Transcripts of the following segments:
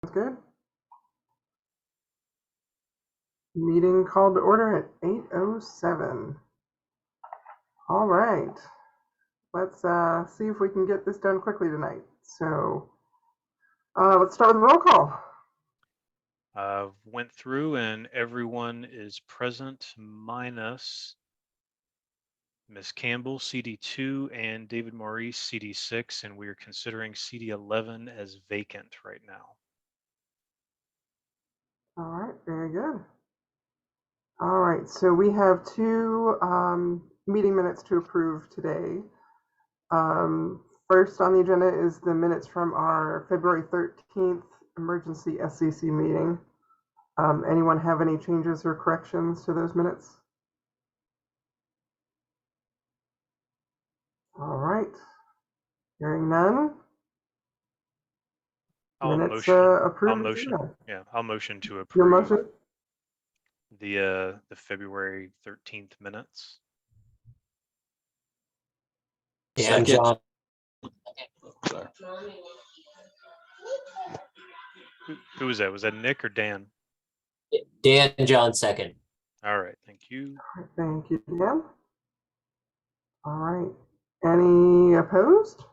Sounds good. Meeting called to order at 8:07. All right. Let's see if we can get this done quickly tonight. So let's start with a roll call. Went through and everyone is present minus Ms. Campbell, CD2, and David Maurice, CD6, and we are considering CD11 as vacant right now. All right, very good. All right, so we have two meeting minutes to approve today. First on the agenda is the minutes from our February 13th emergency SCC meeting. Anyone have any changes or corrections to those minutes? All right. Hearing none. I'll Minutes motion. approved. Yeah, I'll motion to Your approve motion? the February 13th minutes. Dan John. Who was that? Was that Nick or Dan? Dan John second. All right, thank you. Thank you, Dan. All right. Any opposed?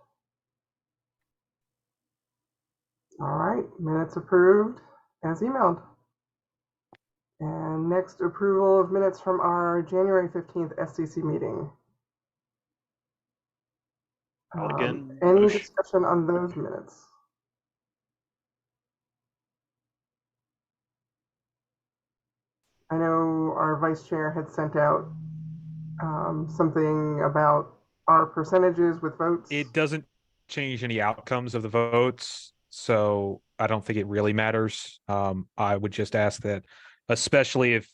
All right, minutes approved as emailed. And next, approval of minutes from our January 15th SCC meeting. Any discussion on those minutes? I know our vice chair had sent out something about our percentages with votes. It doesn't change any outcomes of the votes, so I don't think it really matters. I would just ask that, especially if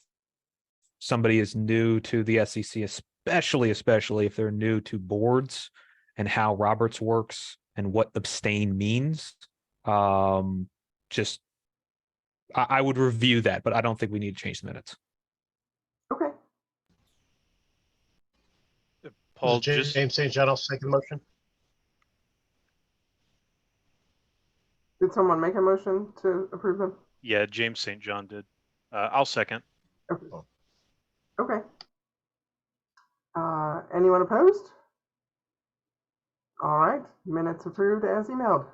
somebody is new to the SEC, especially if they're new to boards and how Roberts works and what abstain means, I would review that, but I don't think we need to change the minutes. Okay. Paul, James St. John, I'll second the motion. Did someone make a motion to approve them? Yeah, James St. John did. I'll second. Okay. Okay. Anyone opposed? All right, minutes approved as emailed.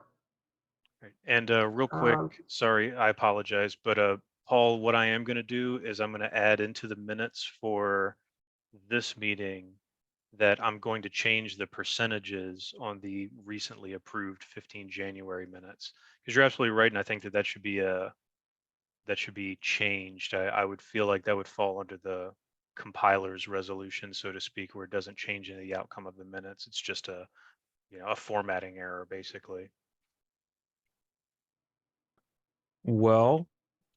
Right. And real quick, sorry, I apologize, but Paul, what I am going to do is I'm going to add into the minutes for this meeting that I'm going to change the percentages on the recently approved 15 January minutes, because you're absolutely right, and I think that should be changed. I would feel like that would fall under the compiler's resolution, so to speak, where it doesn't change any outcome of the minutes. It's just a formatting error, basically. Well,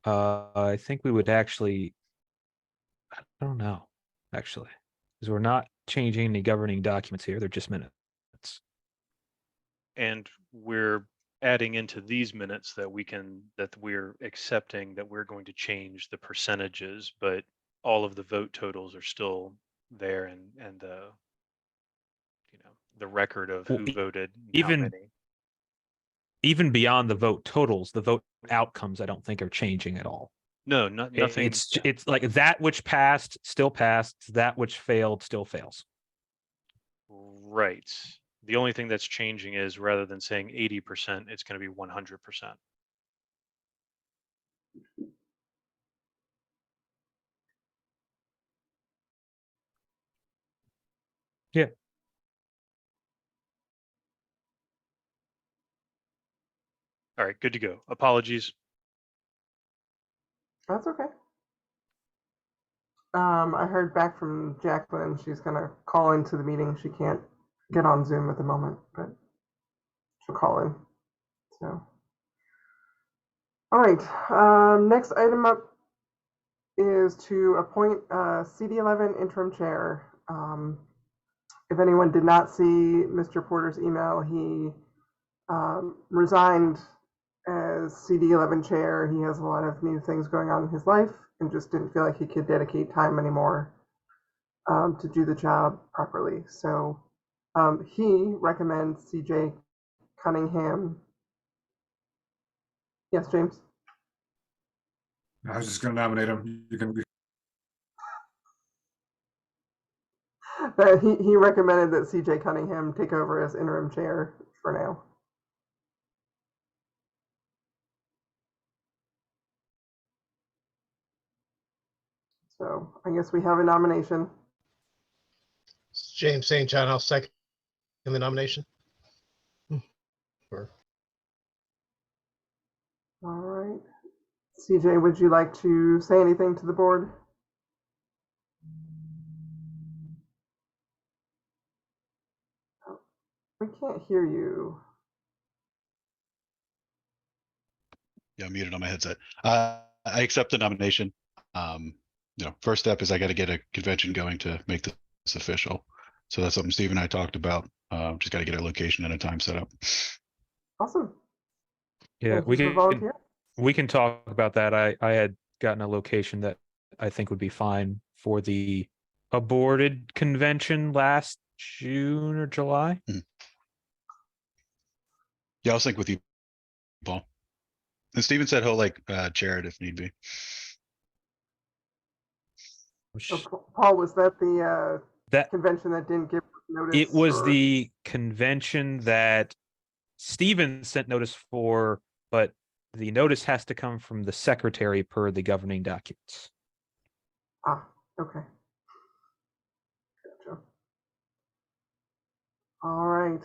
I think we would actually, I don't know, actually, because we're not changing any governing documents here. They're just minutes. And we're adding into these minutes that we're accepting that we're going to change the percentages, but all of the vote totals are still there, and the record of who voted, how many. Even beyond the vote totals, the vote outcomes, I don't think are changing at all. No, nothing. It's like that which passed still passed, that which failed still fails. Right. The only thing that's changing is rather than saying 80%, it's going to be 100%. Yeah. All right, good to go. Apologies. That's okay. I heard back from Jacqueline. She's going to call into the meeting. She can't get on Zoom at the moment, but she'll call in. So, all right. Next item up is to appoint CD11 interim chair. If anyone did not see Mr. Porter's email, he resigned as CD11 chair. He has a lot of new things going on in his life and just didn't feel like he could dedicate time anymore to do the job properly. So he recommends CJ Cunningham Yes, James. I was just going to nominate him. You can. But he recommended that CJ Cunningham take over as interim chair for now. So I guess we have a nomination. James St. John, I'll second the nomination. Or- All right. CJ, would you like to say anything to the board? We can't hear you. Yeah, I'm muted on my headset. I accept the nomination. First step is I got to get a convention going to make this official. So that's something Steve and I talked about. Just got to get a location and a time set up. Awesome. Yeah, Thank you for volunteering. we can talk about that. I had gotten a location that I think would be fine for the aborted convention last June or July. Yeah, I'll sync with you, Paul. And Steven said he'll chair it if need be. So, Paul, was that the That convention that didn't give notice? it was or- the convention that Steven sent notice for, but the notice has to come from the secretary per the governing documents. Ah, okay. Gotcha. All right.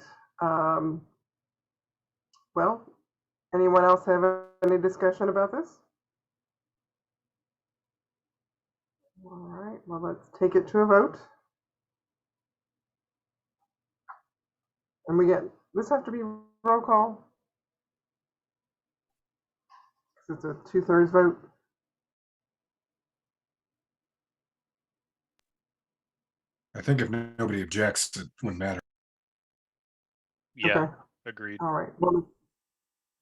Well, anyone else have any discussion about this? All right. Well, let's take it to a vote. And this have to be roll call? Because it's a 2/3 vote. I think if nobody objects, it wouldn't matter. Yeah, Okay. agreed. All right. Well,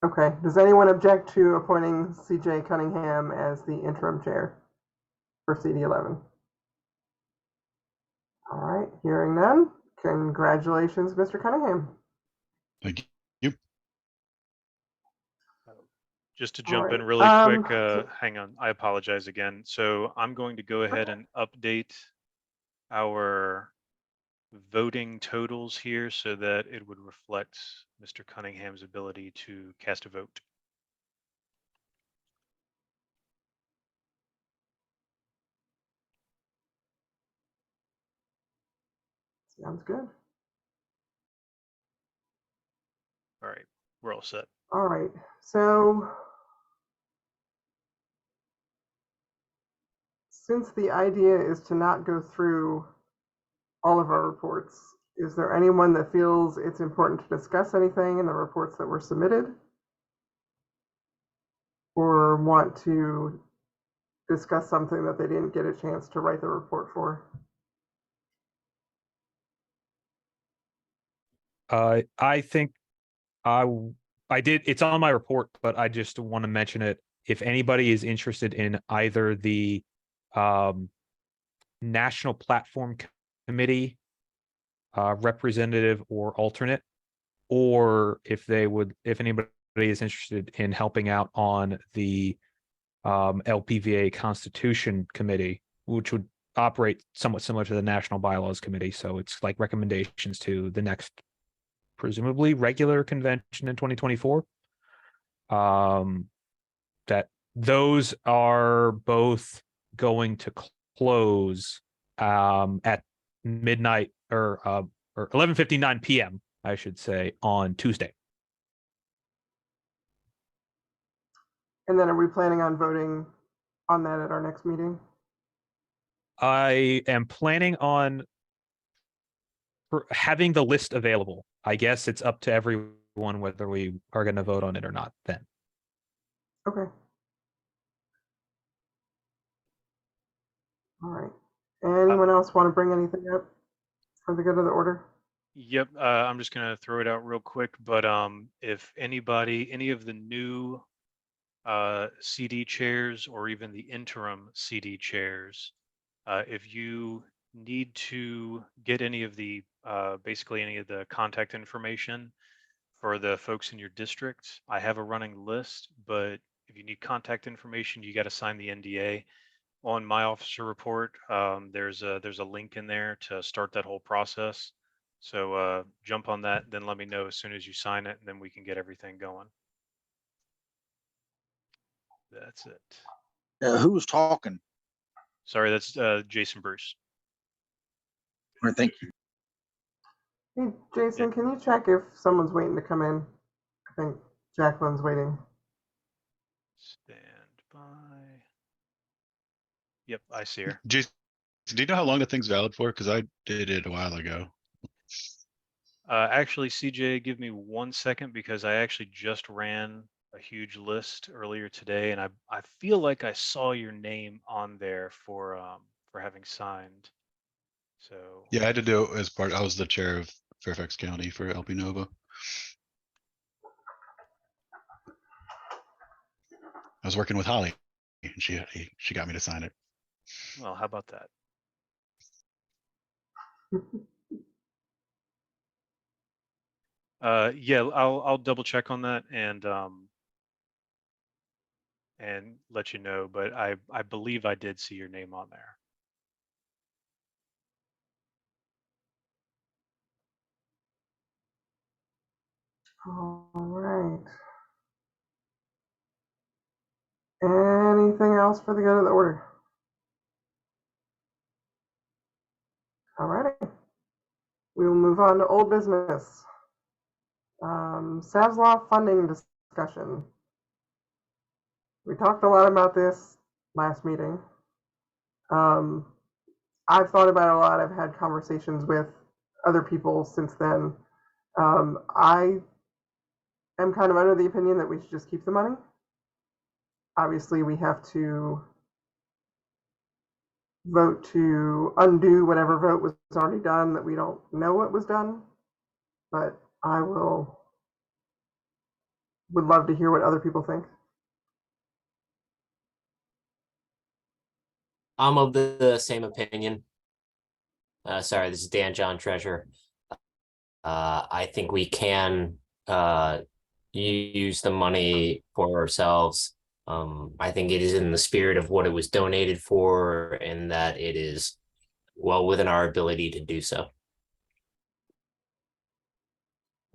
okay. Does anyone object to appointing CJ Cunningham as the interim chair for CD11? All right. Hearing none. Congratulations, Mr. Cunningham. Thank you. Just to All jump in right. really quick, hang on, I apologize again. So I'm going to go ahead and update our voting totals here so that it would reflect Mr. Cunningham's ability to cast a vote. Sounds good. All right, we're all set. All right. So since the idea is to not go through all of our reports, is there anyone that feels it's important to discuss anything in the reports that were submitted? Or want to discuss something that they didn't get a chance to write the report for? I think I did. It's on my report, but I just want to mention it. If anybody is interested in either the National Platform Committee representative or alternate, or if anybody is interested in helping out on the LPVA Constitution Committee, which would operate somewhat similar to the National Bylaws Committee. So it's like recommendations to the next, presumably, regular convention in 2024. That those are both going to close at midnight or 11:59 p.m. I should say, on Tuesday. And then are we planning on voting on that at our next meeting? I am planning on having the list available. I guess it's up to everyone whether we are going to vote on it or not then. Okay. All right. Anyone else want to bring anything up for the good of the order? Yep, I'm just gonna throw it out real quick, but if any of the new CD chairs or even the interim CD chairs, if you need to get any of the basically any of the contact information for the folks in your district. I have a running list, but if you need contact information, you got to sign the NDA. On my officer report, there's a link in there to start that whole process. So jump on that, then let me know as soon as you sign it, and then we can get everything going. That's it. Who was talking? Sorry, that's Jason Bruce. Or thank you. Hey, Jason, can you check if someone's waiting to come in? I think Jacqueline's waiting. Stand by. Yep, I see her. Jason, do you know how long the thing's valid for? Because I did it a while ago. Actually, CJ, give me 1 second because I actually just ran a huge list earlier today, and I feel like I saw your name on there for having signed. So Yeah, I had to do it as part. I was the chair of Fairfax County for LP Nova. I was working with Holly, and she got me to sign it. well, how about that? Yeah, I'll double check on that and let you know, but I believe I did see your name on there. All right. Anything else for the good of the order? All righty. We will move on to old business. SAVS Law funding discussion. We talked a lot about this last meeting. I've thought about it a lot. I've had conversations with other people since then. I am kind of under the opinion that we should just keep the money. Obviously, we have to vote to undo whatever vote was already done that we don't know what was done. But I would love to hear what other people think. I'm of the same opinion. Sorry, this is Dan John Treasurer. I think we can use the money for ourselves. I think it is in the spirit of what it was donated for, and that it is well within our ability to do so.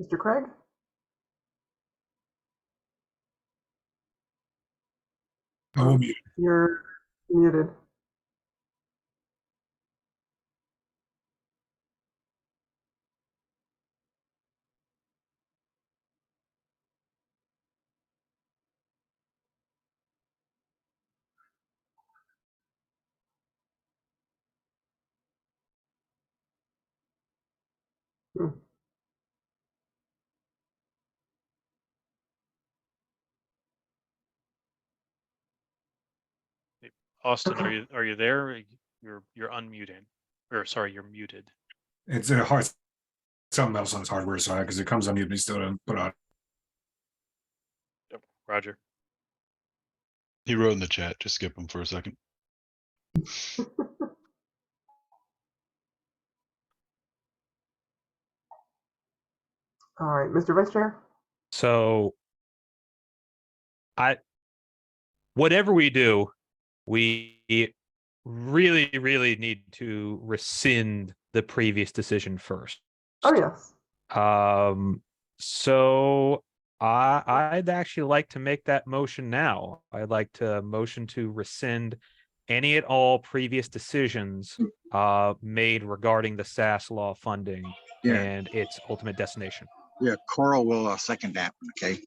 Mr. Craig? I will mute. You're muted. Austin, are you there? You're unmuting, or sorry, you're muted. It's a hard something else on his hardware side because it comes on mute, but he still doesn't put on. Yep, Roger. He wrote in the chat. Just skip him for a second. All right, Mr. Vice Chair? So whatever we do, we really, really need to rescind the previous decision first. Oh, yes. So I'd actually like to make that motion now. I'd like to motion to rescind any at all previous decisions made regarding the SAS law funding and its ultimate destination. Yeah, Coral will second that one, okay?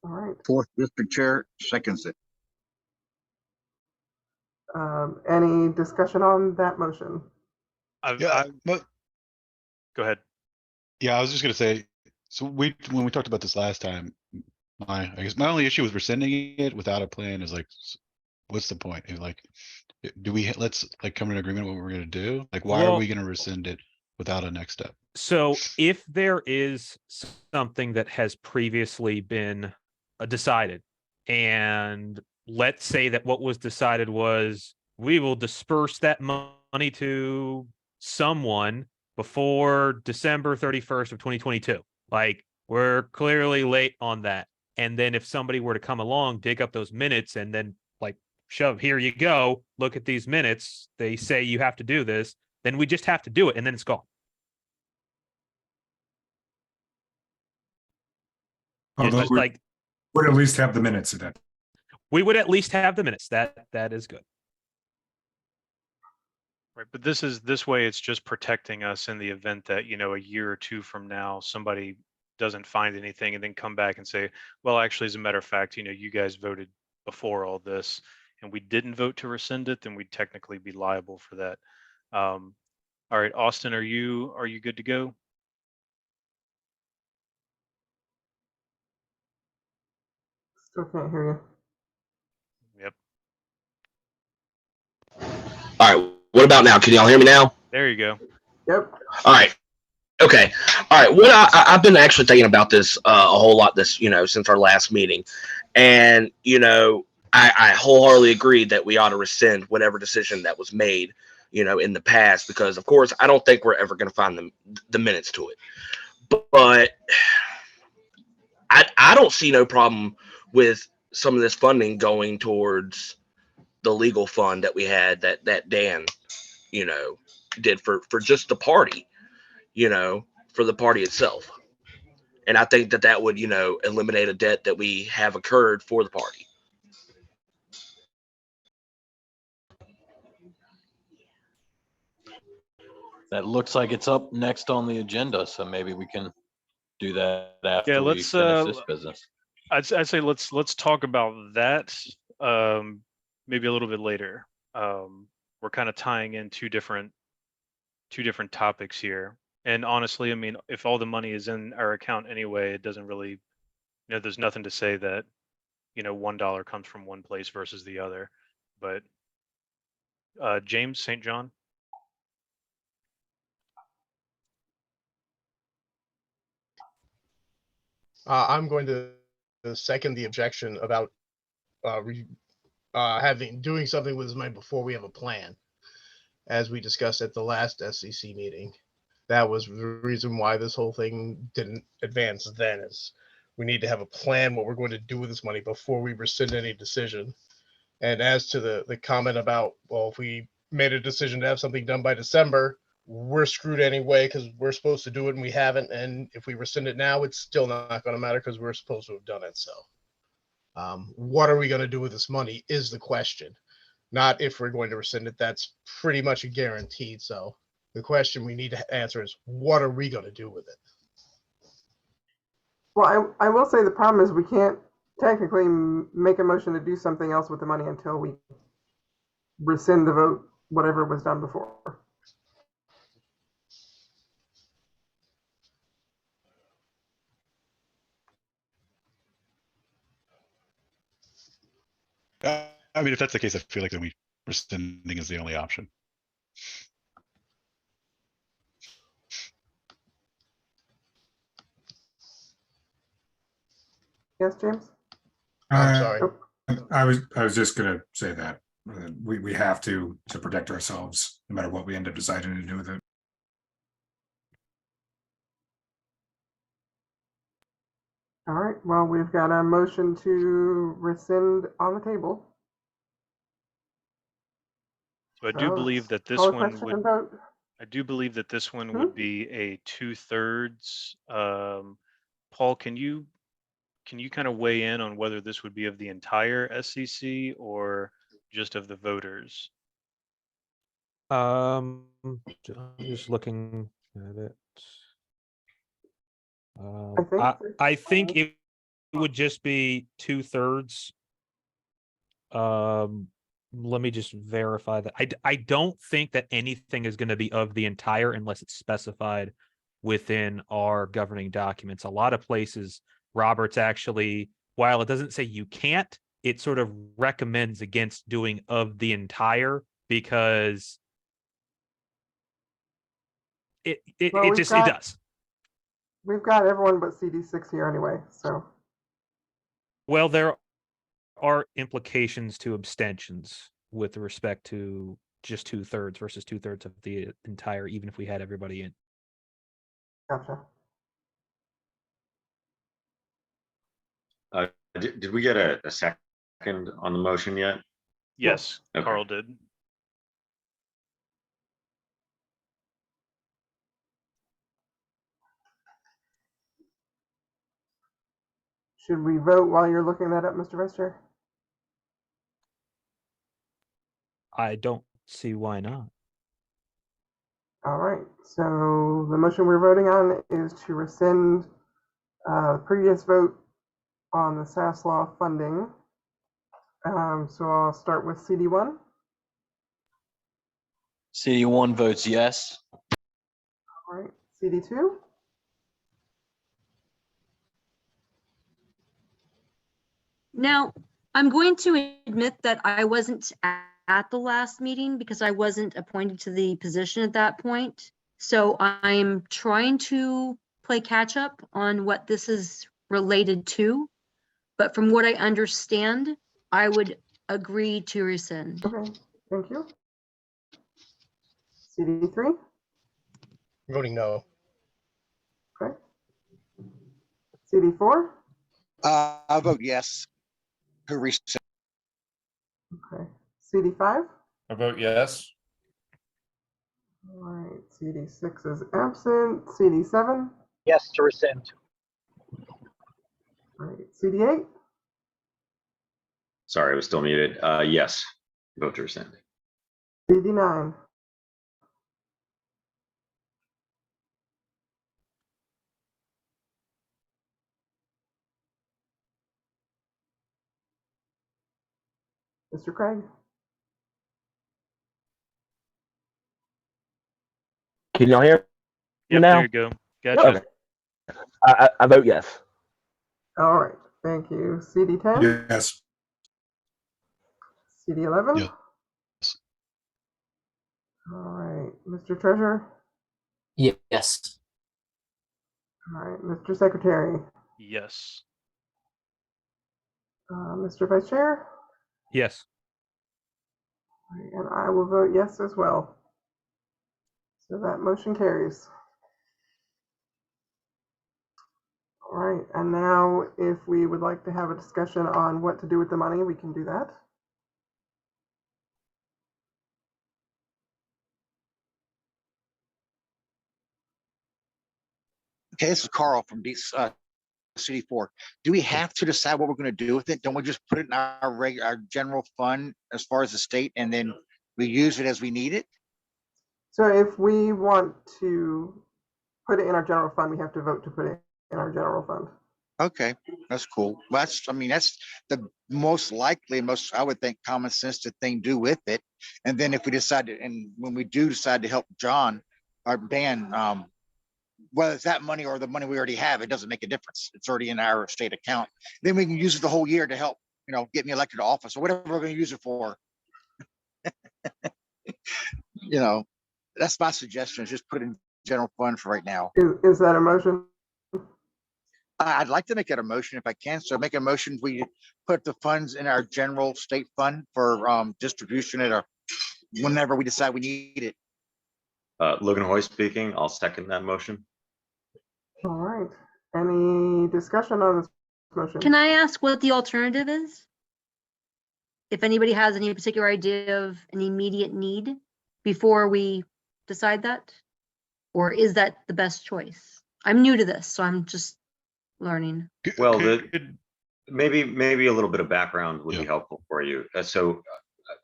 All right. Fourth District Chair seconds it. Any discussion on that motion? Go ahead. Yeah, I was just gonna say. So when we talked about this last time, I guess my only issue with rescinding it without a plan is like, what's the point? Like, let's like come to an agreement what we're gonna do? Like, why are we gonna rescind it without a next step? So if there is something that has previously been decided, and let's say that what was decided was we will disperse that money to someone before December 31st of 2022. Like, we're clearly late on that. And then if somebody were to come along, dig up those minutes and then like shove, here you go, look at these minutes, they say you have to do this, then we just have to do it and then it's gone. It's Although just we like would at least have the minutes of that. we would at least have the minutes. That is good. Right, but this way it's just protecting us in the event that, you know, a year or two from now, somebody doesn't find anything and then come back and say, well, actually, as a matter of fact, you know, you guys voted before all this and we didn't vote to rescind it, then we'd technically be liable for that. All right, Austin, are you good to go? Still can't hear you. Yep. All right. What about now? Can y'all hear me now? There you go. Yep. All right. Okay. All right. What I've been actually thinking about this a whole lot this, since our last meeting. And, I wholeheartedly agree that we ought to rescind whatever decision that was made, in the past, because of course, I don't think we're ever going to find the minutes to it. But I don't see no problem with some of this funding going towards the legal fund that we had that Dan, did for just the party, for the party itself. And I think that would, eliminate a debt that we have incurred for the party. That looks like it's up next on the agenda, so maybe we can do that after Yeah, we let's finish this business. I'd say let's talk about that maybe a little bit later. We're kind of tying in two different topics here. And honestly, I mean, if all the money is in our account anyway, it doesn't really, there's nothing to say that, $1 comes from one place versus the other. But James St. John. I'm going to second the objection about doing something with this money before we have a plan, as we discussed at the last SCC meeting. That was the reason why this whole thing didn't advance then, is we need to have a plan what we're going to do with this money before we rescind any decision. And as to the comment about, well, if we made a decision to have something done by December, we're screwed anyway because we're supposed to do it and we haven't. And if we rescind it now, it's still not going to matter because we're supposed to have done it. So what are we going to do with this money is the question, not if we're going to rescind it. That's pretty much a guaranteed. So the question we need to answer is, what are we going to do with it? Well, I will say the problem is we can't technically make a motion to do something else with the money until we rescind the vote, whatever was done before. I mean, if that's the case, I feel like then rescinding is the only option. Yes, James? I'm sorry. I was just gonna say that we have to protect ourselves no matter what we end up deciding to do with it. All right, well, we've got a motion to rescind on the table. So I do believe that this Call a one question would. and vote. I do believe that this one would be a 2/3. Paul, can you kind of weigh in on whether this would be of the entire SCC or just of the voters? I'm just looking at it. I think it would just be 2/3. Let me just verify that. I don't think that anything is going to be of the entire unless it's specified within our governing documents. A lot of places, Roberts actually, while it doesn't say you can't, it sort of recommends against doing of the entire because it does. We've got everyone but CD6 here anyway, so. Well, there are implications to abstentions with respect to just 2/3 versus 2/3 of the entire, even if we had everybody in. Gotcha. Did we get a second on the motion yet? Yes, Okay. Carl did. Should we vote while you're looking that up, Mr. Vice Chair? I don't see why not. All right. So the motion we're voting on is to rescind previous vote on the SAS law funding. So I'll start with CD1. CD1 votes yes. All right. CD2. Now, I'm going to admit that I wasn't at the last meeting because I wasn't appointed to the position at that point. So I'm trying to play catch up on what this is related to. But from what I understand, I would agree to rescind. Okay. Thank you. CD3. Voting no. Okay. CD4. I'll vote yes. To rescind. Okay. CD5. I vote yes. All right. CD6 is absent. CD7. Yes, to rescind. All right. CD8. Sorry, I was still muted. Yes, vote to rescind. CD9. Mr. Craig. Can y'all hear me Yep, now? there you go. Gotcha. Okay. I vote yes. All right. Thank you. CD10. Yes. CD11. Yes. All right. Mr. Treasurer. Yes. All right. Mr. Secretary. Yes. Mr. Vice Chair. Yes. All right, and I will vote yes as well. So that motion carries. All right. And now if we would like to have a discussion on what to do with the money, we can do that. Okay, this is Carl from CD4. Do we have to decide what we're going to do with it? Don't we just put it in our general fund as far as the state, and then we use it as we need it? So if we want to put it in our general fund, we have to vote to put it in our general fund. Okay, that's cool. Well, that's the most likely, most, I would think, common sense to thing do with it. And then if we decide to, and when we do decide to help John or Dan, whether it's that money or the money we already have, it doesn't make a difference. It's already in our state account. Then we can use it the whole year to help, get me elected to office or whatever we're going to use it for. That's my suggestion, is just put it in general fund for right now. Is that a motion? I'd like to make that a motion if I can. So make a motion, we put the funds in our general state fund for distribution at whenever we decide we need it. Logan Hoy speaking. I'll second that motion. All right. Any discussion on this motion? Can I ask what the alternative is? If anybody has any particular idea of an immediate need before we decide that? Or is that the best choice? I'm new to this, so I'm just learning. Well, maybe a little bit of background would be helpful for you. So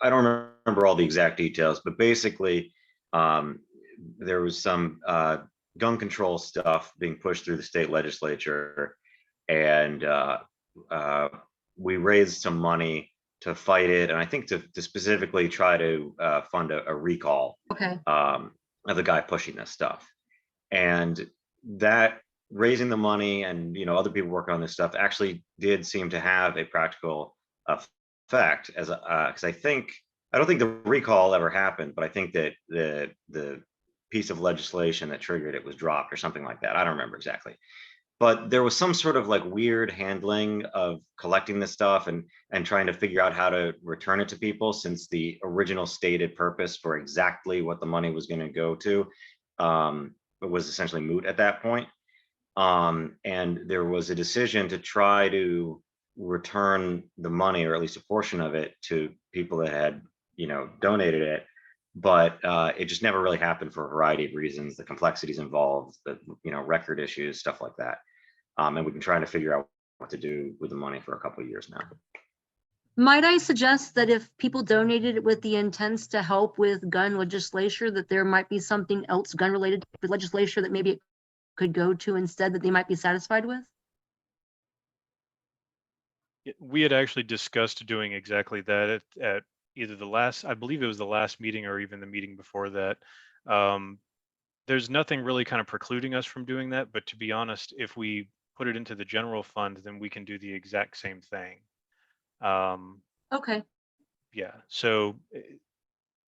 I don't remember all the exact details, but basically there was some gun control stuff being pushed through the state legislature, and we raised some money to fight it, and I think to specifically try to fund a recall of the guy pushing this stuff. And that raising the money and other people working on this stuff actually did seem to have a practical effect, as because I don't think the recall ever happened, but I think that the piece of legislation that triggered it was dropped or something like that. I don't remember exactly, but there was some sort of like weird handling of collecting this stuff and trying to figure out how to return it to people, since the original stated purpose for exactly what the money was going to go to was essentially moot at that point. And there was a decision to try to return the money, or at least a portion of it, to people that had, donated it. But it just never really happened for a variety of reasons, the complexities involved, the record issues, stuff like that. And we've been trying to figure out what to do with the money for a couple of years now. Might I suggest that if people donated it with the intents to help with gun legislature, that there might be something else gun-related legislature that maybe it could go to instead, that they might be satisfied with? We had actually discussed doing exactly that at either I believe it was the last meeting or even the meeting before that. There's nothing really kind of precluding us from doing that, but to be honest, if we put it into the general fund, then we can do the exact same thing. Okay. Yeah, so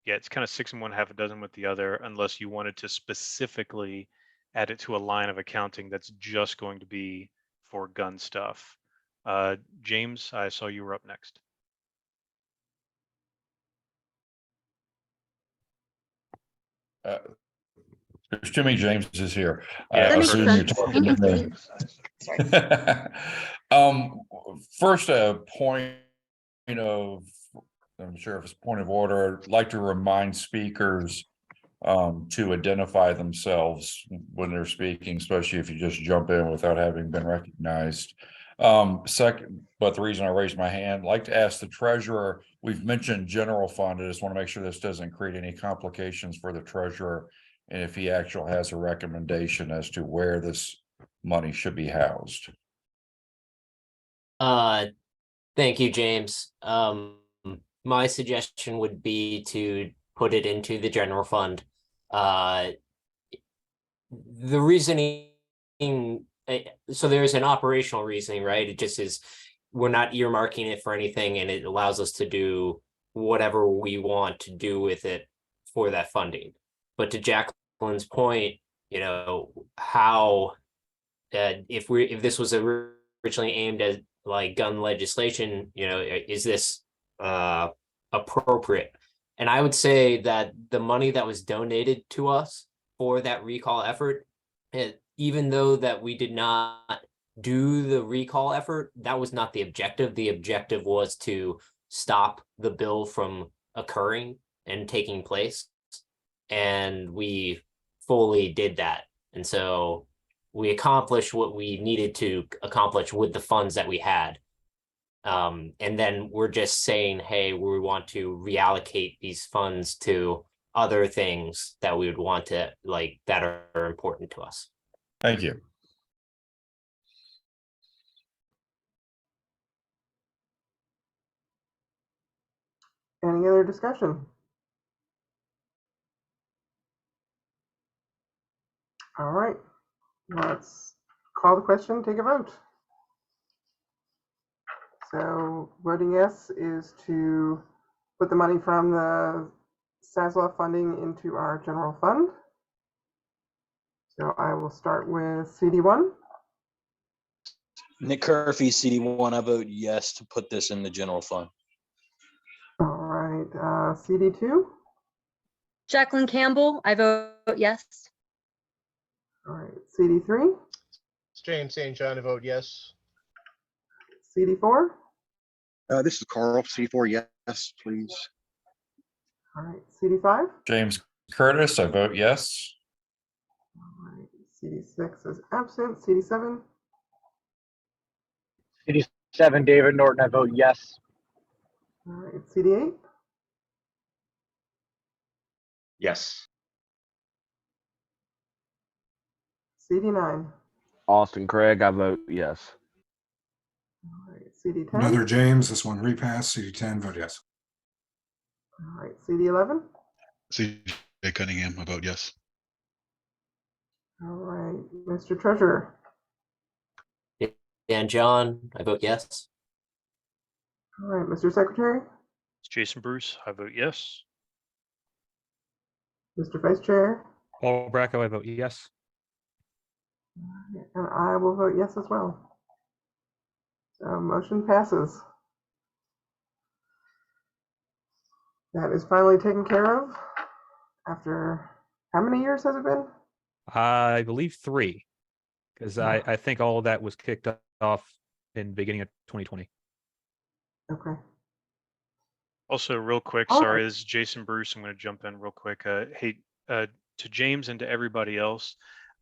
yeah, it's kind of 6 in one, half a dozen with the other, unless you wanted to specifically add it to a line of accounting that's just going to be for gun stuff. James, I saw you were up next. There's too many Jameses here. Yeah, I That assume makes you're sense. talking to me. First, a point of, I'm sure if it's point of order, I'd like to remind speakers to identify themselves when they're speaking, especially if you just jump in without having been recognized. Second, but the reason I raised my hand, I'd like to ask the treasurer, we've mentioned general fund. I just want to make sure this doesn't create any complications for the treasurer, and if he actually has a recommendation as to where this money should be housed. Thank you, James. My suggestion would be to put it into the general fund. The reasoning, so there's an operational reasoning, right? It just is, we're not earmarking it for anything, and it allows us to do whatever we want to do with it for that funding. But to Jacqueline's point, how if this was originally aimed at like gun legislation, is this appropriate? And I would say that the money that was donated to us for that recall effort, even though that we did not do the recall effort, that was not the objective. The objective was to stop the bill from occurring and taking place. And we fully did that. And so we accomplished what we needed to accomplish with the funds that we had. And then we're just saying, hey, we want to reallocate these funds to other things that we would want to, like, that are important to us. Thank you. Any other discussion? All right, let's call the question, take a vote. So voting yes is to put the money from the SASLA funding into our general fund. So I will start with CD1. Nick Curfey, CD1, I vote yes to put this in the general fund. All right, CD2. Jacqueline Campbell, I vote yes. All right, CD3. It's James St. John, I vote yes. CD4. This is Carl, C4, yes, please. All right, CD5. James Curtis, I vote yes. All right, CD6 is absent. CD7. CD7, David Norton, I vote yes. All right, CD8. Yes. CD9. Austin Craig, I vote yes. All right, CD10. Another James, this one repass, CD10, vote yes. All right, CD11. CJ Cunningham, I vote yes. All right, Mr. Treasurer. And John, I vote yes. All right, Mr. Secretary. It's Jason Bruce, I vote yes. Mr. Vice Chair. Paul Bracco, I vote yes. And I will vote yes as well. So motion passes. That is finally taken care of after how many years has it been? I believe 3, because Yeah. I think all of that was kicked off in the beginning of 2020. Okay. Also, real quick, All sorry, right. this is Jason Bruce. I'm going to jump in real quick. Hey, to James and to everybody else,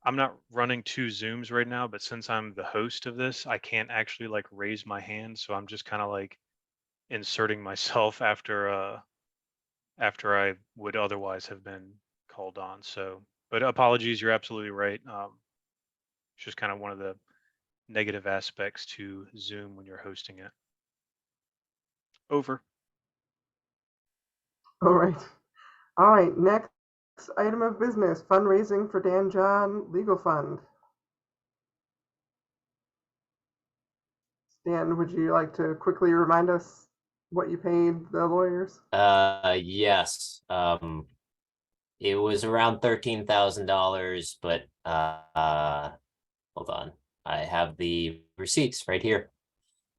I'm not running 2 Zooms right now, but since I'm the host of this, I can't actually like raise my hand, so I'm just kind of like inserting myself after I would otherwise have been called on. So, but apologies, you're absolutely right. It's just kind of one of the negative aspects to Zoom when you're hosting it. Over. All right. All right. Next item of business: fundraising for Dan John Legal Fund. Dan, would you like to quickly remind us what you paid the lawyers? Yes. It was around $13,000, but hold on. I have the receipts right here.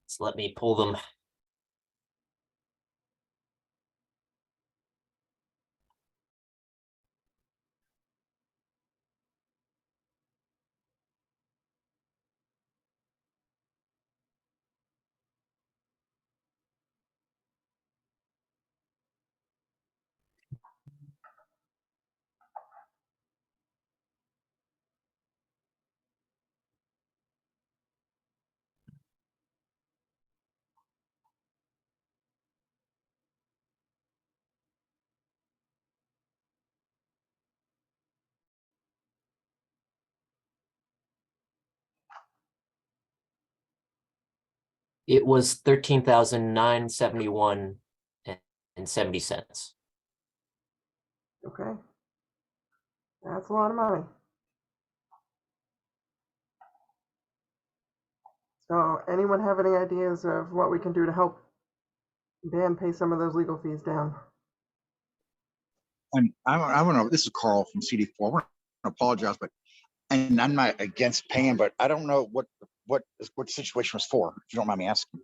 So let me pull them. It was 13,971 and 70 cents. Okay. That's a lot of money. So, anyone have any ideas of what we can do to help Dan pay some of those legal fees down? And I don't know, this is Carl from CD4. I want to apologize, but and I'm not against paying, but I don't know what the situation was for, if you don't mind me asking.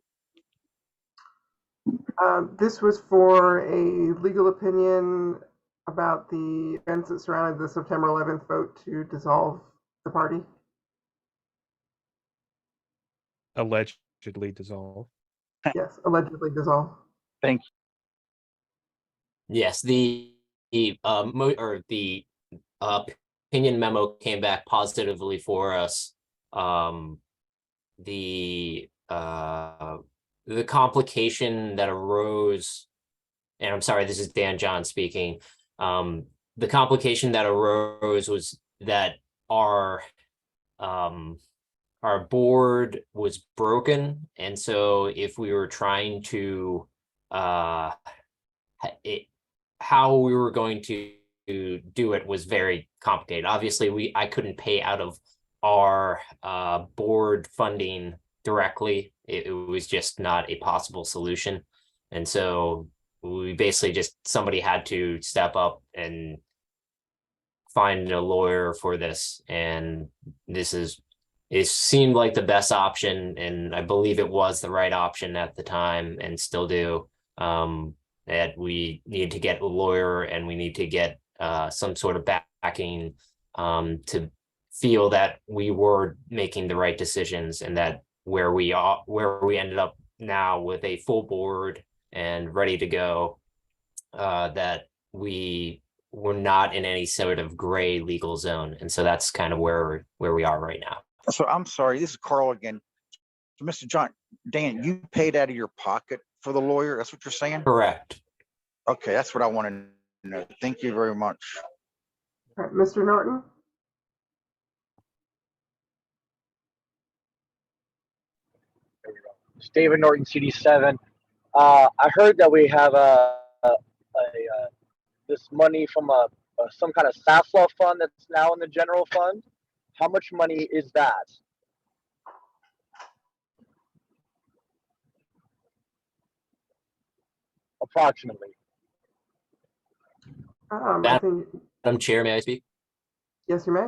This was for a legal opinion about the events that surrounded the September 11th vote to dissolve the party. Allegedly dissolved. Yes, allegedly dissolve. Thank you. Yes, the opinion memo came back positively for us. The complication that arose, and I'm sorry, this is Dan John speaking. The complication that arose was that our board was broken, and so if we were trying to how we were going to do it was very complicated. Obviously, I couldn't pay out of our board funding directly. It was just not a possible solution, and so we basically just somebody had to step up and find a lawyer for this, and it seemed like the best option, and I believe it was the right option at the time and still do. That we need to get a lawyer and we need to get some sort of backing to feel that we were making the right decisions, and that where we ended up now with a full board and ready to go, that we were not in any sort of gray legal zone. And so that's kind of where we are right now. So I'm sorry, this is Carl again. So Mr. John, Dan, you paid out of your pocket for the lawyer? That's what you're saying? Correct. Okay, that's what I wanted to know. Thank you very much. All right, Mr. Norton? It's David Norton, CD7. I heard that we have this money from some kind of SASLA fund that's now in the general fund. How much money is that? Approximately. I think, Madam Chair, may I speak? yes, you may.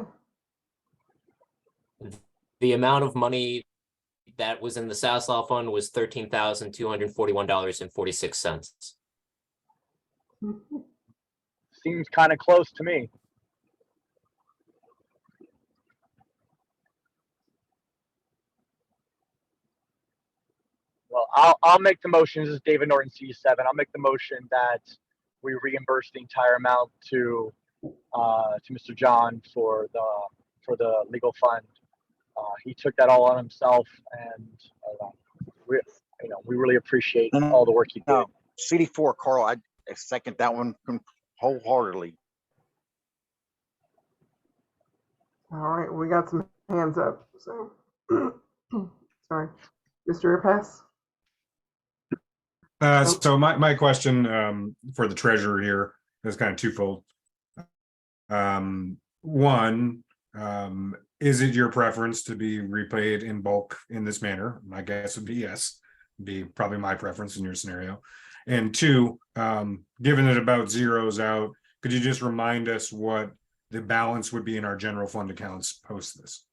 The amount of money that was in the SASLA fund was $13,241.46. Seems kind of close to me. Well, I'll make the motion. This is David Norton, C7. I'll make the motion that we reimburse the entire amount to Mr. John for the legal fund. He took that all on himself, and we really appreciate all the work he did. No, CD4, Carl, I second that one wholeheartedly. All right, we got some hands up. So, sorry, Mr. Pass. So my question for the treasurer here is kind of twofold. One, is it your preference to be repaid in bulk in this manner? My guess would be yes, be probably my preference in your scenario. And two, given that about zeroes out, could you just remind us what the balance would be in our general fund accounts post this?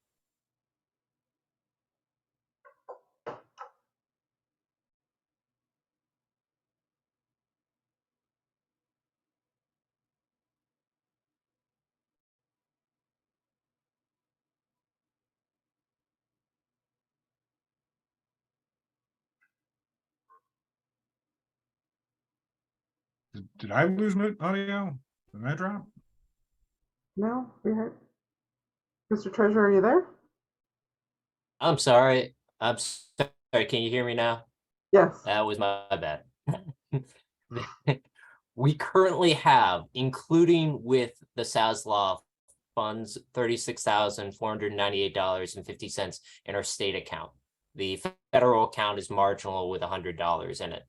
Did I lose my audio? Did I drop? No, we heard. Mr. Treasurer, are you there? I'm sorry. I'm sorry. Can you hear me now? Yes. That was my bad. We currently have, including with the SASLA funds, $36,498.50 in our state account. The federal account is marginal with $100 in it.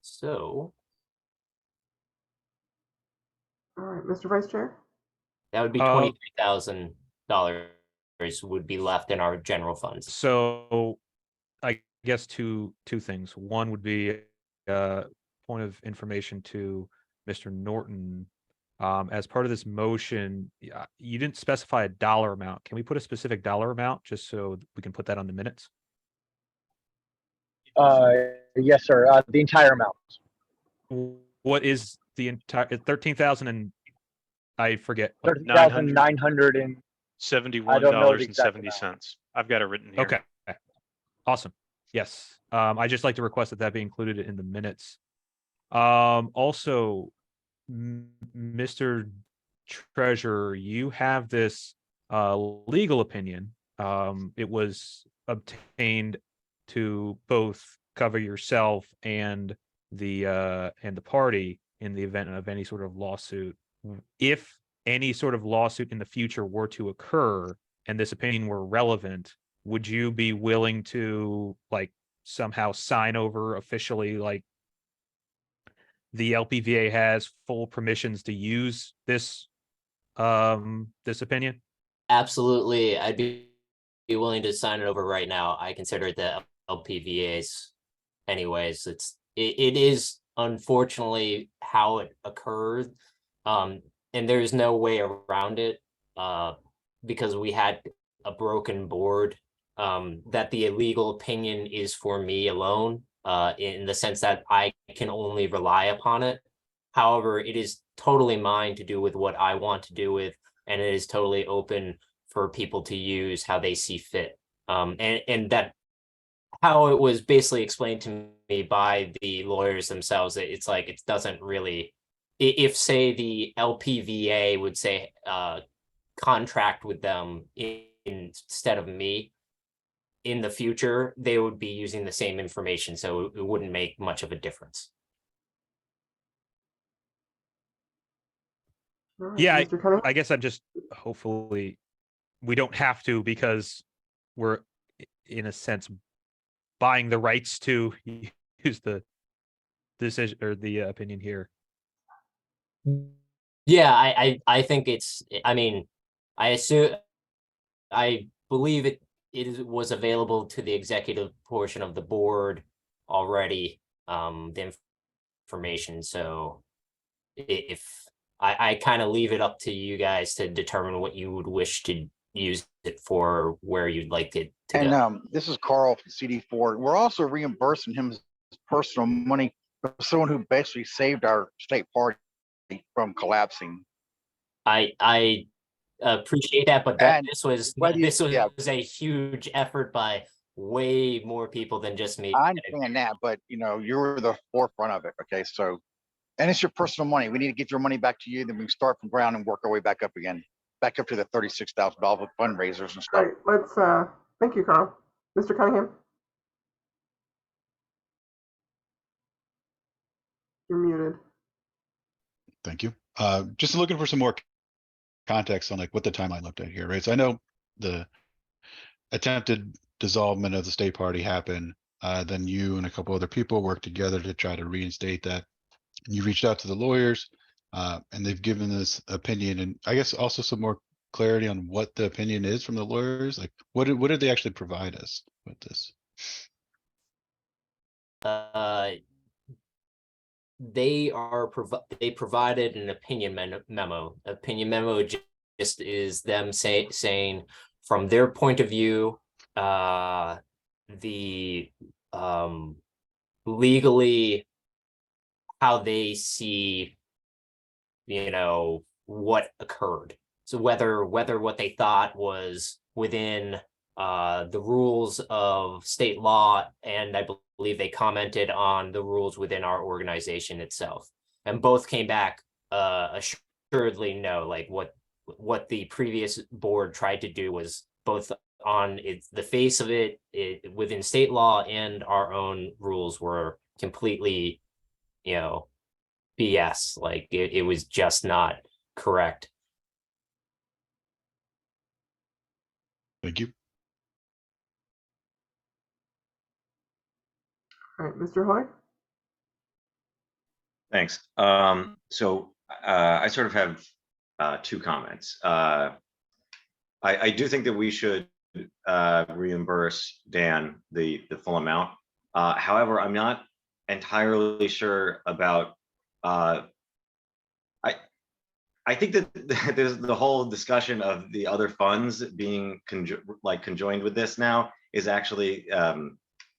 So. All right, Mr. Vice Chair. That would be $23,000 would be left in our general funds. So I guess two things. One would be a point of information to Mr. Norton. As part of this motion, you didn't specify a dollar amount. Can we put a specific dollar amount just so we can put that on the minutes? Yes, sir. The entire amount. What is the entire 13,000 and I forget. $71.70. I've got it written here. Okay. Awesome. Yes. I just like to request that be included in the minutes. Also, Mr. Treasurer, you have this legal opinion. It was obtained to both cover yourself and the party in the event of any sort of lawsuit. If any sort of lawsuit in the future were to occur and this opinion were relevant, would you be willing to somehow sign over officially the LPVA has full permissions to use this opinion? Absolutely. I'd be willing to sign it over right now. I consider it the LPVA's anyways. It is unfortunately how it occurred. And there's no way around it because we had a broken board. That the illegal opinion is for me alone, in the sense that I can only rely upon it. However, it is totally mine to do with what I want to do with, and it is totally open for people to use how they see fit. And that how it was basically explained to me by the lawyers themselves, it's like it doesn't really. If say the LPVA would say contract with them instead of me in the future, they would be using the same information, so it wouldn't make much of a difference. Right, Yeah, I guess I'm just hopefully we don't have to because we're in a sense buying the rights to use the decision or the opinion here. Yeah, I think it's, I mean, I believe it was available to the executive portion of the board already, the information. So if I kind of leave it up to you guys to determine what you would wish to use it for, where you'd like it to And go. this is Carl from CD4. We're also reimbursing him his personal money for someone who basically saved our state party from collapsing. I appreciate that, but And this was whether you- yeah. a huge effort by way more people than just me. I understand that, but you know, you're the forefront of it. Okay. So, and it's your personal money. We need to get your money back to you. Then we start from ground and work our way back up again, back up to the $36,000 with fundraisers and All stuff. right, let's, thank you, Carl. Mr. Cunningham? You're muted. Thank you. Just looking for some more context on like what the timeline looked at here, right? So I know the attempted dissolvement of the state party happened. Then you and a couple other people worked together to try to reinstate that. And you reached out to the lawyers, and they've given this opinion, and I guess also some more clarity on what the opinion is from the lawyers. Like, what did they actually provide us with this? They provided an opinion memo. Opinion memo just is them saying from their point of view, the legally how they see, you know, what occurred. So whether what they thought was within the rules of state law, and I believe they commented on the rules within our organization itself, and both came back assuredly no. Like what the previous board tried to do was both on the face of it within state law and our own rules were completely, you know, BS. Like it was just not correct. Thank you. All right, Mr. Hoy? Thanks. So I sort of have two comments. I do think that we should reimburse Dan the full amount. However, I'm not entirely sure about. I think that there's the whole discussion of the other funds being conjoined with this now is actually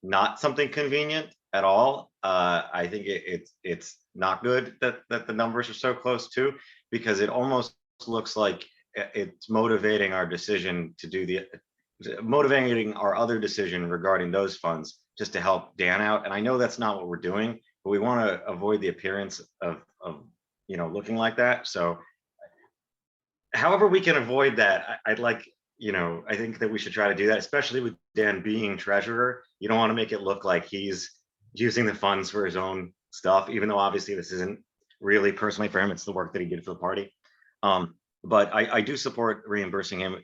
not something convenient at all. I think it's not good that the numbers are so close too, because it almost looks like it's motivating our decision to do motivating our other decision regarding those funds just to help Dan out. And I know that's not what we're doing, but we want to avoid the appearance of you know, looking like that. So however we can avoid that, I'd like, you know, I think that we should try to do that, especially with Dan being treasurer. You don't want to make it look like he's using the funds for his own stuff, even though obviously this isn't really personally for him. It's the work that he did for the party. But I do support reimbursing him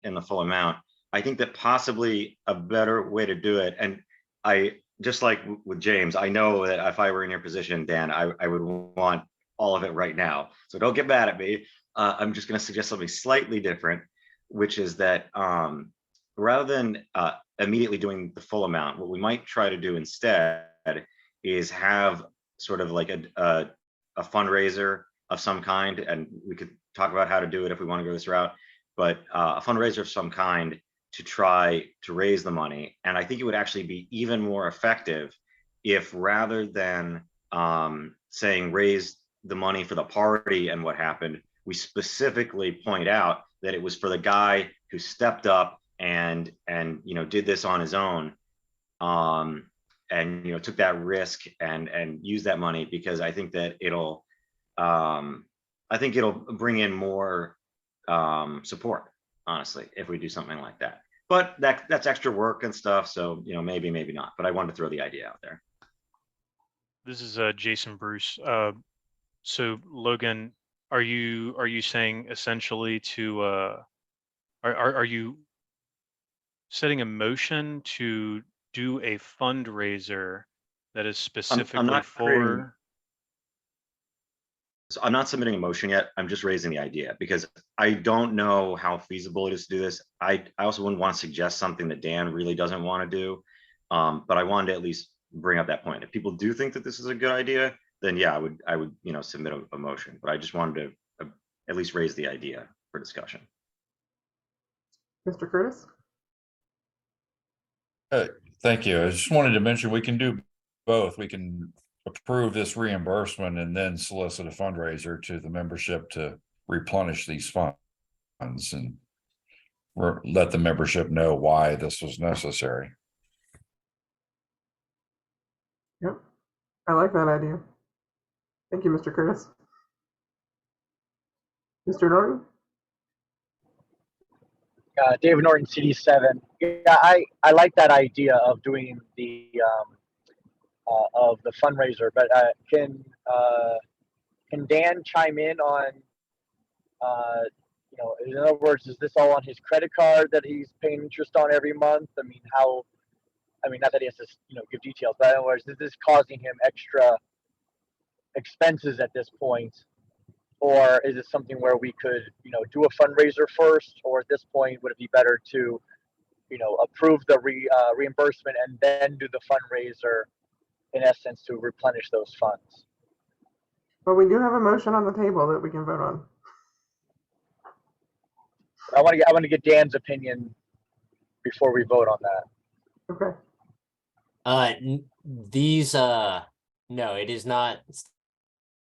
in the full amount. I think that possibly a better way to do it, and I just like with James, I know that if I were in your position, Dan, I would want all of it right now. So don't get mad at me. I'm just going to suggest something slightly different, which is that rather than immediately doing the full amount, what we might try to do instead is have sort of like a fundraiser of some kind, and we could talk about how to do it if we want to go this route, but a fundraiser of some kind to try to raise the money. And I think it would actually be even more effective if rather than saying raise the money for the party and what happened, we specifically point out that it was for the guy who stepped up and you know, did this on his own, and you know, took that risk and used that money, because I think that it'll bring in more support, honestly, if we do something like that. But that's extra work and stuff, so you know, maybe not, but I wanted to throw the idea out there. This is Jason Bruce. So Logan, are you saying essentially to are you setting a motion to do a fundraiser that is specifically So I'm not submitting a motion yet. I'm just raising the idea because I don't know how feasible it is to do this. I also wouldn't want to suggest something that Dan really doesn't want to do, but I wanted to at least bring up that point. If people do think that this is a good idea, then yeah, I would you know, submit a motion. But I just wanted to at least raise the idea for discussion. Mr. Curtis? Thank you. I just wanted to mention we can do both. We can approve this reimbursement and then solicit a fundraiser to the membership to replenish these funds. and let the membership know why this was necessary. Yep. I like that idea. Thank you, Mr. Curtis. Mr. Norton? David Norton, CD7. Yeah, I like that idea of doing the of the fundraiser, but can Dan chime in on in other words, is this all on his credit card that he's paying interest on every month? I mean, how? I mean, not that he has to give details, but in other words, is this causing him extra expenses at this point? Or is it something where we could, do a fundraiser first, or at this point, would it be better to, approve the reimbursement and then do the fundraiser, in essence, to replenish those funds? Well, we do have a motion on the table that we can vote on. I want to get Dan's opinion before we vote on that. Okay. These no, it is not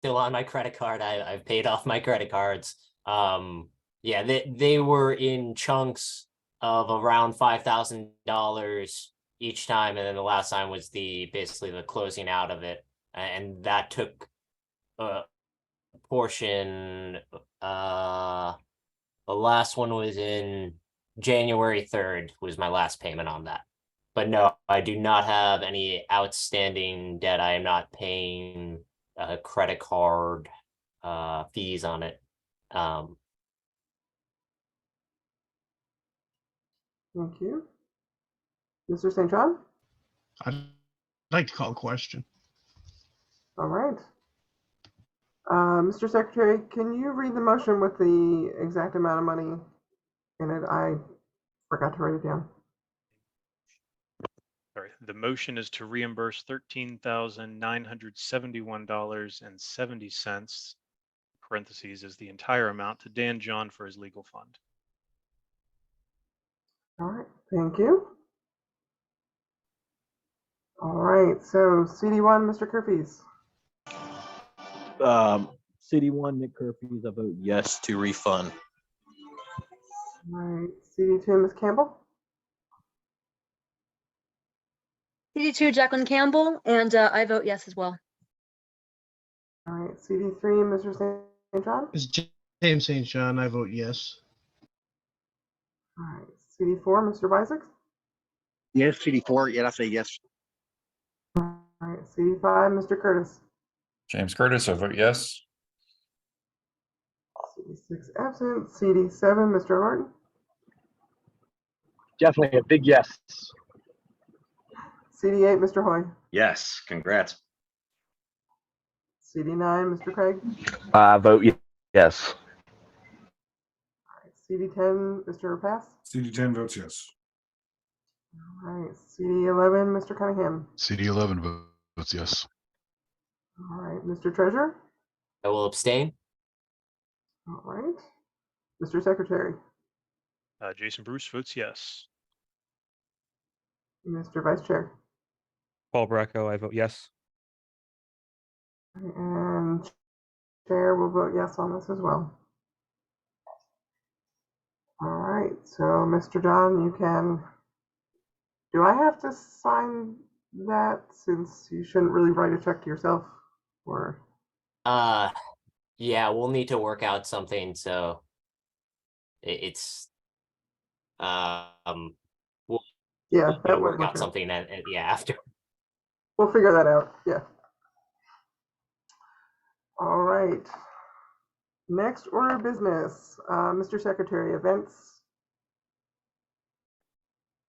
still on my credit card. I've paid off my credit cards. Yeah, they were in chunks of around $5,000 each time, and then the last time was basically the closing out of it, and that took a portion. The last one was in January 3rd was my last payment on that. But no, I do not have any outstanding debt. I am not paying credit card fees on it. Thank you. Mr. St. John? I'd like to call a question. All right. Mr. Secretary, can you read the motion with the exact amount of money in it? I forgot to write it down. Sorry, the motion is to reimburse $13,971.70, parentheses, is the entire amount, to Dan John for his legal fund. All right, thank you. All right, so CD1, Mr. Kerpies. CD1, Nick Curfews, I vote yes to refund. All right, CD2, Ms. Campbell. CD2, Jacqueline Campbell, and I vote yes as well. All right, CD3, Mr. St. John. It's James St. John. I vote yes. All right, CD4, Mr. Bisex. Yes, CD4. Yeah, I say yes. All right, CD5, Mr. Curtis. James Curtis, I vote yes. CD6 absent. CD7, Mr. Norton. Definitely a big yes. CD8, Mr. Hoy. Yes, congrats. CD9, Mr. Craig. I vote yes. All right, CD10, Mr. Pass. CD10 votes yes. All right, CD11, Mr. Cunningham. CD11 votes yes. All right, Mr. Treasurer. I will abstain. All right, Mr. Secretary. Jason Bruce votes yes. Mr. Vice Chair. Paul Bracco, I vote yes. And Chair will vote yes on this as well. All right, so Mr. John, you can. Do I have to sign that since you shouldn't really write a check to yourself? Or Yeah, we'll need to work out something, so it's we'll that work out something after. We'll figure that out. Yeah. All right. Next order of business, Mr. Secretary, events.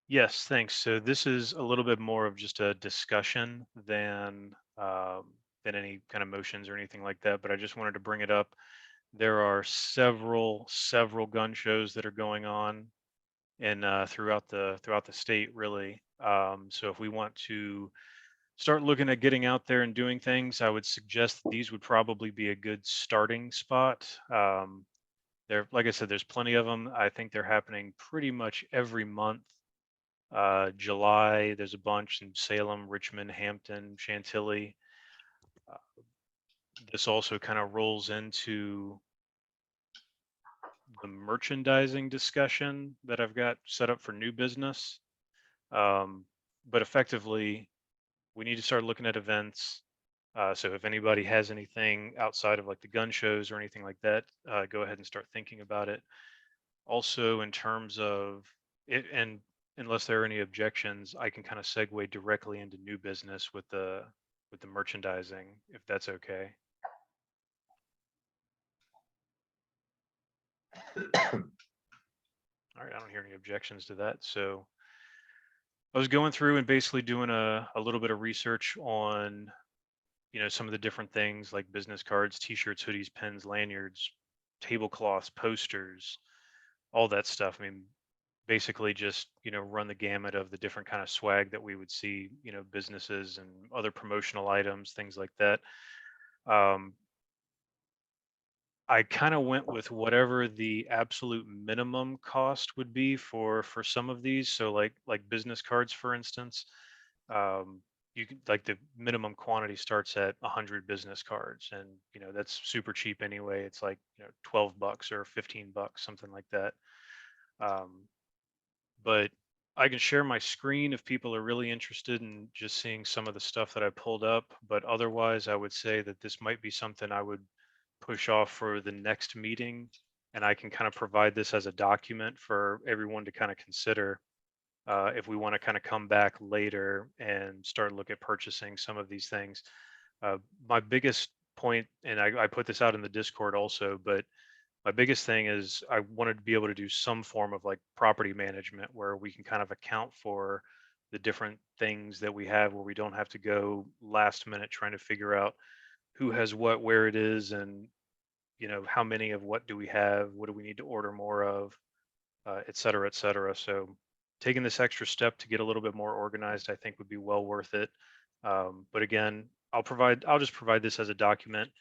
Yes, thanks. So this is a little bit more of just a discussion than any kind of motions or anything like that, but I just wanted to bring it up. There are several gun shows that are going on throughout the state, really. So if we want to start looking at getting out there and doing things, I would suggest that these would probably be a good starting spot. Like I said, there's plenty of them. I think they're happening pretty much every month. July, there's a bunch in Salem, Richmond, Hampton, Chantilly. This also kind of rolls into merchandising discussion that I've got set up for new business. But effectively, we need to start looking at events. So if anybody has anything outside of like the gun shows or anything like that, go ahead and start thinking about it. Also, in terms of it, and unless there are any objections, I can kind of segue directly into new business with the merchandising, if that's okay. All right, I don't hear any objections to that. So I was going through and basically doing a little bit of research on, some of the different things like business cards, t-shirts, hoodies, pens, lanyards, tablecloths, posters, all that stuff. I mean, basically just, run the gamut of the different kind of swag that we would see, businesses and other promotional items, things like that. I kind of went with whatever the absolute minimum cost would be for some of these. So like business cards, for instance, you can, like, the minimum quantity starts at 100 business cards, and that's super cheap anyway. It's like $12 or $15, something like that. But I can share my screen if people are really interested in just seeing some of the stuff that I pulled up. But otherwise, I would say that this might be something I would push off for the next meeting, and I can kind of provide this as a document for everyone to kind of consider if we want to kind of come back later and start look at purchasing some of these things. My biggest point, and I put this out in the Discord also, but my biggest thing is I wanted to be able to do some form of like property management where we can kind of account for the different things that we have, where we don't have to go last minute trying to figure out who has what, where it is, and how many of what do we have, what do we need to order more of, et cetera, et cetera. So taking this extra step to get a little bit more organized, I think would be well worth it. But again, I'll just provide this as a document.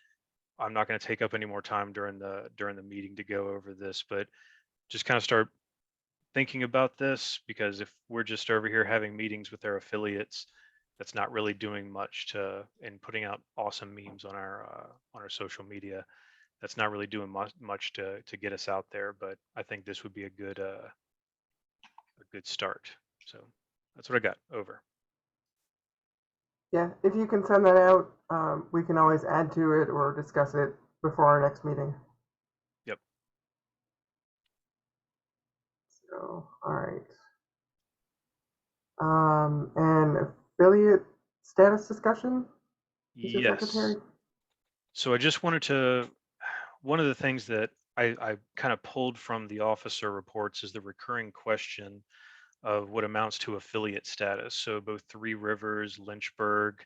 I'm not going to take up any more time during the meeting to go over this, but just kind of start thinking about this, because if we're just over here having meetings with our affiliates, that's not really doing much and putting out awesome memes on our social media. That's not really doing much to get us out there. But I think this would be a good start. So that's what I got. Over. Yeah, if you can send that out, we can always add to it or discuss it before our next meeting. Yep. So, all right. And affiliate status discussion? Mr. Yes. Secretary? So I just wanted to, one of the things that I kind of pulled from the officer reports is the recurring question of what amounts to affiliate status. So both Three Rivers, Lynchburg,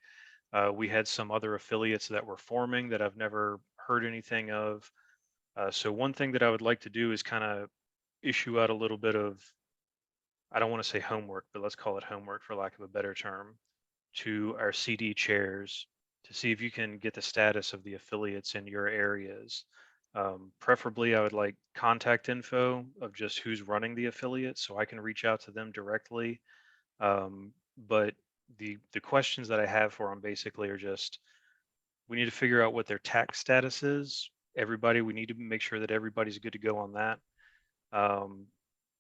we had some other affiliates that were forming that I've never heard anything of. So one thing that I would like to do is kind of issue out a little bit of, I don't want to say homework, but let's call it homework for lack of a better term, to our CD chairs to see if you can get the status of the affiliates in your areas. Preferably, I would like contact info of just who's running the affiliate so I can reach out to them directly. But the questions that I have for them basically are just, we need to figure out what their tax status is. Everybody, we need to make sure that everybody's good to go on that.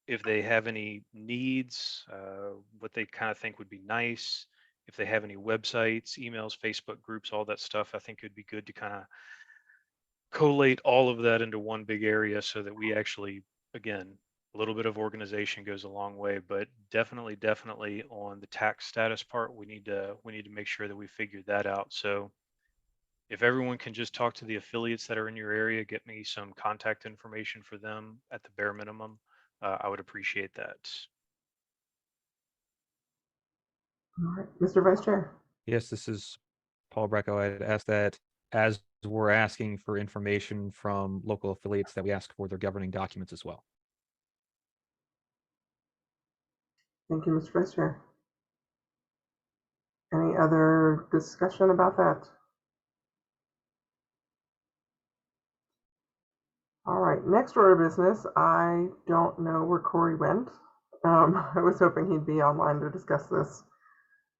If they have any needs, what they kind of think would be nice. If they have any websites, emails, Facebook groups, all that stuff, I think it'd be good to kind of collate all of that into one big area so that we actually, again, a little bit of organization goes a long way. But definitely on the tax status part, we need to make sure that we figure that out. So if everyone can just talk to the affiliates that are in your area, get me some contact information for them at the bare minimum, I would appreciate that. All right, Mr. Vice Chair. Yes, this is Paul Brecko. I'd ask that as we're asking for information from local affiliates, that we ask for their governing documents as well. Thank you, Mr. Vice Chair. Any other discussion about that? All right, next order of business. I don't know where Corey went. I was hoping he'd be online to discuss this.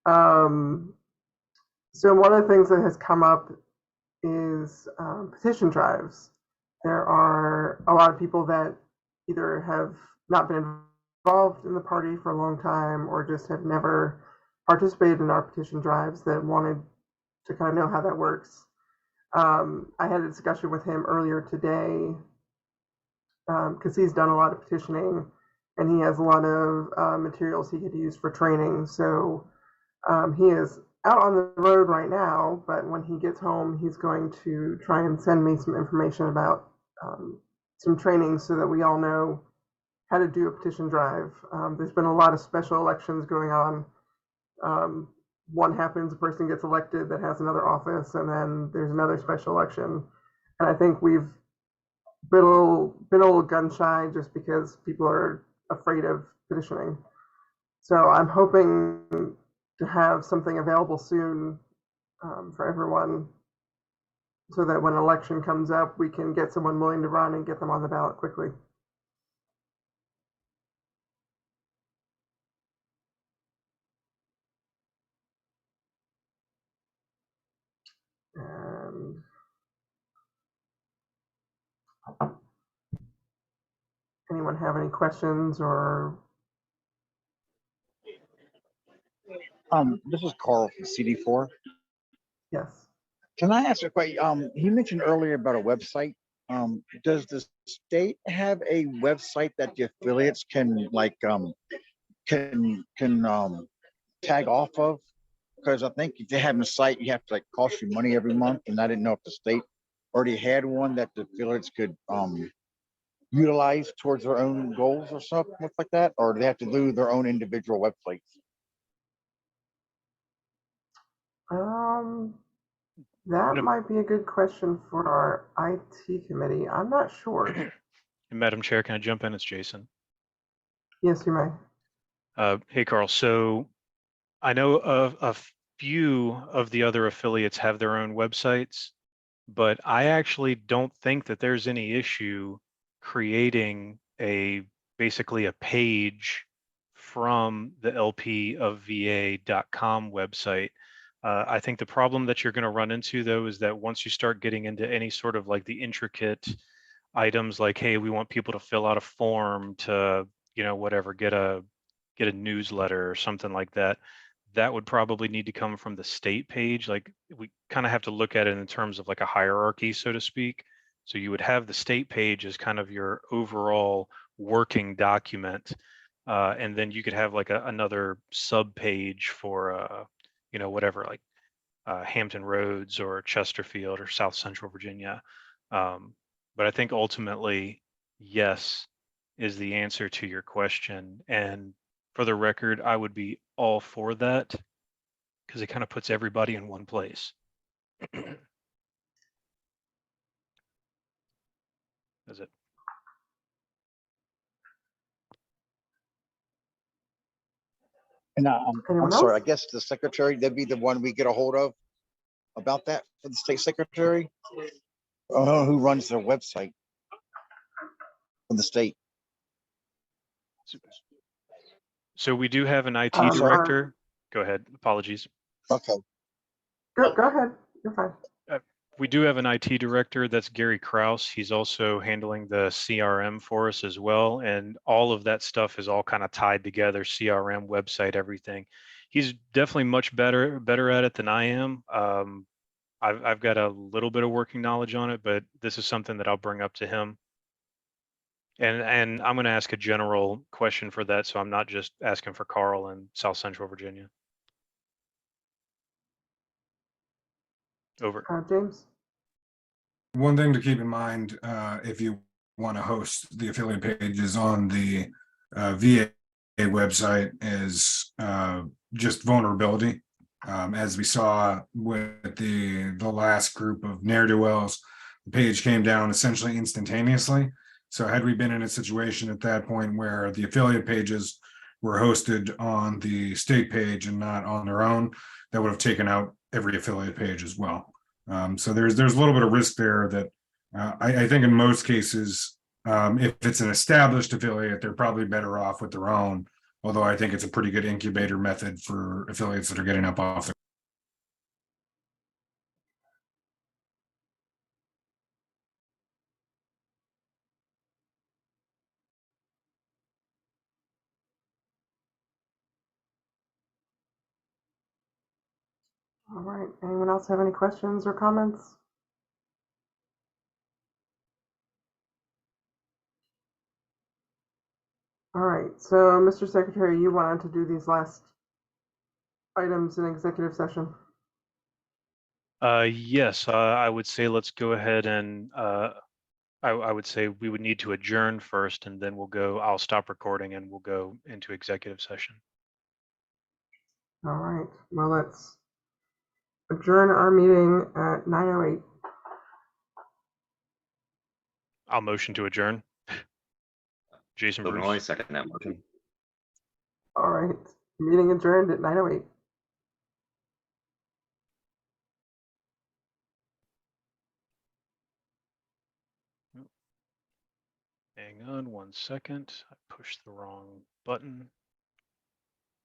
So one of the things that has come up is petition drives. There are a lot of people that either have not been involved in the party for a long time or just have never participated in our petition drives that wanted to kind of know how that works. I had a discussion with him earlier today because he's done a lot of petitioning and he has a lot of materials he could use for training. So he is out on the road right now, but when he gets home, he's going to try and send me some information about some training so that we all know how to do a petition drive. There's been a lot of special elections going on. One happens, a person gets elected that has another office, and then there's another special election. And I think we've been a little gun shy just because people are afraid of petitioning. So I'm hoping to have something available soon for everyone so that when election comes up, we can get someone willing to run and get them on the ballot quickly. And anyone have any questions or? This is Carl from CD4. Yes. Can I ask a question? He mentioned earlier about a website. Does the state have a website that the affiliates can tag off of? Because I think if they have a site, you have to cost you money every month, and I didn't know if the state already had one that the affiliates could utilize towards their own goals or something like that, or do they have to do their own individual websites? That might be a good question for our IT committee. I'm not sure. Madam Chair, can I jump in? It's Jason. Yes, you may. Hey, Carl. So I know a few of the other affiliates have their own websites, but I actually don't think that there's any issue creating basically a page from the lpofva.com website. I think the problem that you're going to run into, though, is that once you start getting into any sort of the intricate items like, hey, we want people to fill out a form to, whatever, get a newsletter or something like that, that would probably need to come from the state page. Like, we kind of have to look at it in terms of a hierarchy, so to speak. So you would have the state page as kind of your overall working document. And then you could have another sub page for, whatever, Hampton Roads or Chesterfield or South Central Virginia. But I think ultimately, yes, is the answer to your question. And for the record, I would be all for that because it kind of puts everybody in one place. That's it. And I'm sorry, I guess the secretary, that'd be the one we get a hold of about that for the state secretary. I don't know who runs their website for the state. So we do have an IT director. Go ahead. Apologies. Okay. Go ahead. You're fine. We do have an IT director. That's Gary Kraus. He's also handling the CRM for us as well. And all of that stuff is all kind of tied together, CRM, website, everything. He's definitely much better at it than I am. I've got a little bit of working knowledge on it, but this is something that I'll bring up to him. And I'm going to ask a general question for that, so I'm not just asking for Carl in South Central Virginia. Over. James? One thing to keep in mind, if you want to host the affiliate pages on the VA website, is just vulnerability. As we saw with the last group of ne'er-do-wells, the page came down essentially instantaneously. So had we been in a situation at that point where the affiliate pages were hosted on the state page and not on their own, that would have taken out every affiliate page as well. So there's a little bit of risk there that I think in most cases, if it's an established affiliate, they're probably better off with their own. Although I think it's a pretty good incubator method for affiliates that are getting up off the All right. Anyone else have any questions or comments? All right. So, Mr. Secretary, you wanted to do these last items in executive session. Yes, I would say let's go ahead and I would say we would need to adjourn first, and then I'll stop recording and we'll go into executive session. All right. Well, let's adjourn our meeting at 9:08. I'll motion to adjourn. Jason Bill Bruce. Maloney, second that motion. All right. Meeting adjourned at 9:08. Hang on 1 second. I pushed the wrong button.